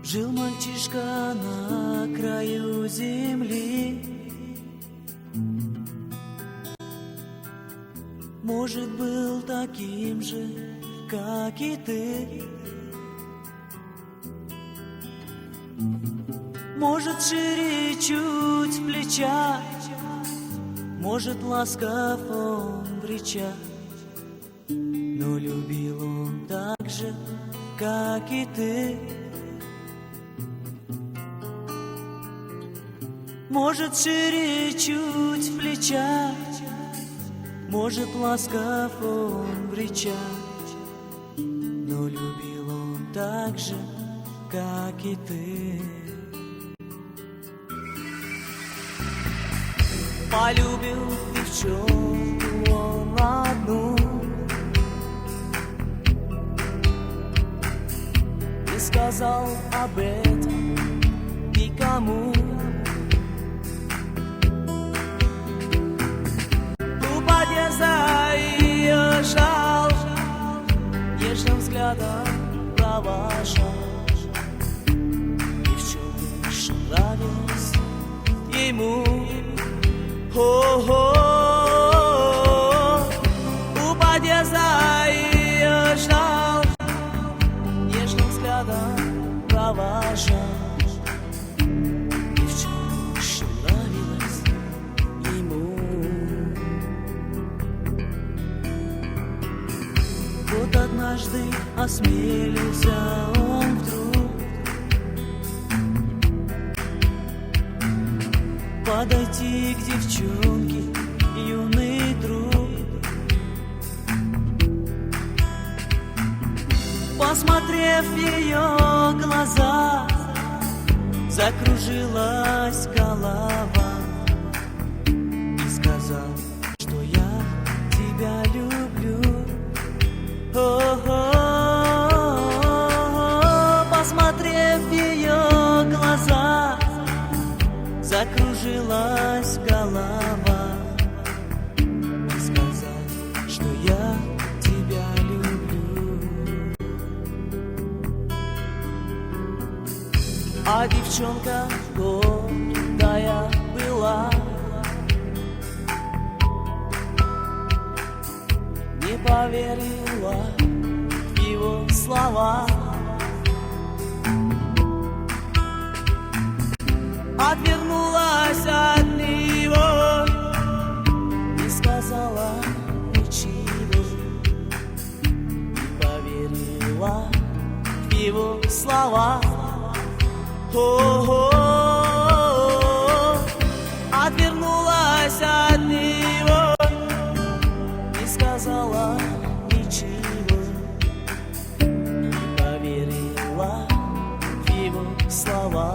Жил мальчишка на краю земли. Может, был таким же, как и ты. Может, шире чуть в плечах, может, ласков он в речах, но любил он так же, как и ты. Может, шире чуть в плечах, может, ласков он в речах, но любил он так же, как и ты. Полюбил девчонку он одну, не сказал об этом никому. У подъезда ее жал, нежным взглядом провожал. Девчонка нравилась ему. О-о-о, у подъезда ее ждал, нежным взглядом провожал. Девчонка нравилась ему. Вот однажды осмелился он вдруг подойти к девчонке, юный друг. Посмотрев в ее глаза, закружилась голова, и сказал, что я тебя люблю. О-о-о. Посмотрев в ее глаза, закружилась голова, и сказал, что я тебя люблю. А девчонка гордая была, не поверила в его слова. Отвернулась от него, не сказала ничего, не поверила в его слова. О-о-о, отвернулась от него, не сказала ничего, не поверила в его слова.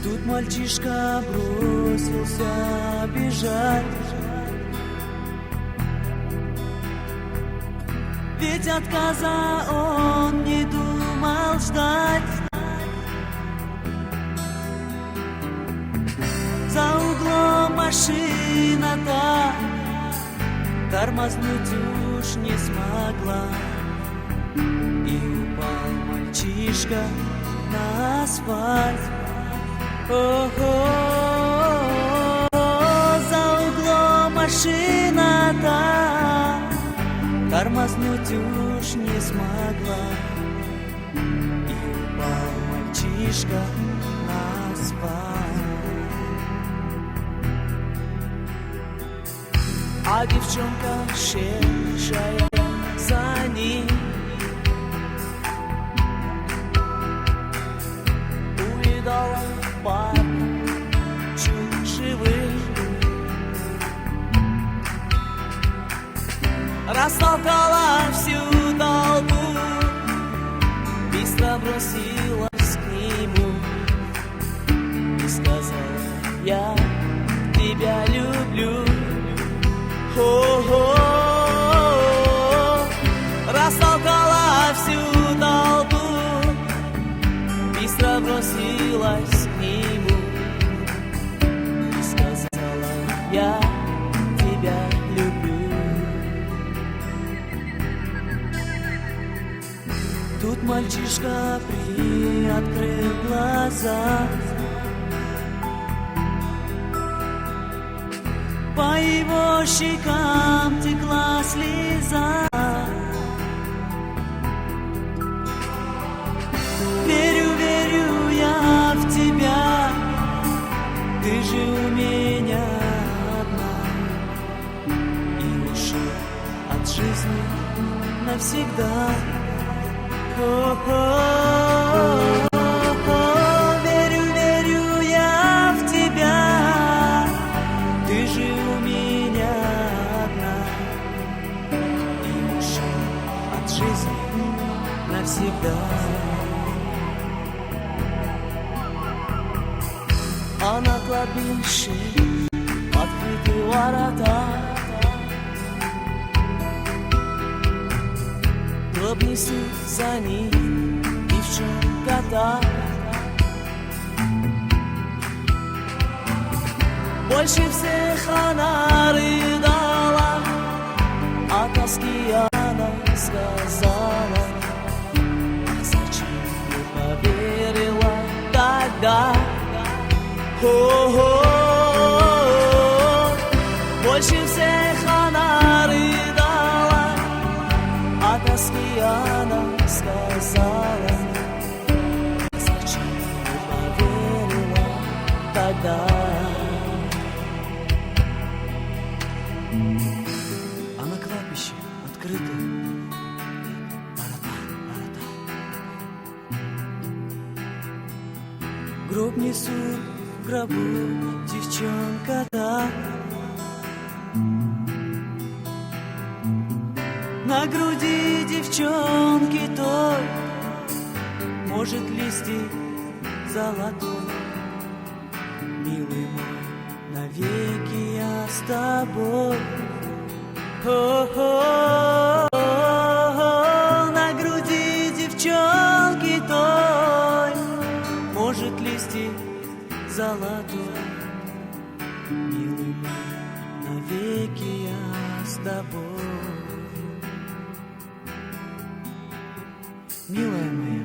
Тут мальчишка бросился бежать, ведь отказа он не думал ждать. За углом машина та тормознуть уж не смогла, и упал мальчишка на асфальт. Ого, за углом машина-то тормознуть уж не смогла, и упал мальчишка на асфальт. А девчонка, шедшая за ним, увидала парня чуть живым. растолкала всю толпу, быстро бросилась к нему и сказала: я тебя люблю. О-о-о. Растолкала всю толпу, быстро бросилась к нему и сказала: я тебя люблю. Тут мальчишка приоткрыл глаза, по его щекам текла слеза. Верю, верю я в тебя, ты же у меня одна, и ушел от жизни навсегда. Верю, верю я в тебя, ты же у меня одна, и ушел от жизни навсегда. А на кладбище открыты ворота, гроб несут за ним девчонка-то. Больше всех она рыдала, от тоски она сказала: зачем не поверила тогда? О-о-о. Больше всех она рыдала, от тоски она сказала: зачем не поверила тогда? А на кладбище открыты ворота. Гроб несут, в гробу девчонка-то. На груди девчонки той может листик золотой. Милый мой, навеки я с тобой. О-о-о. На груди девчонки той может листик золотой. Милый мой, навеки я с тобой. Милая моя,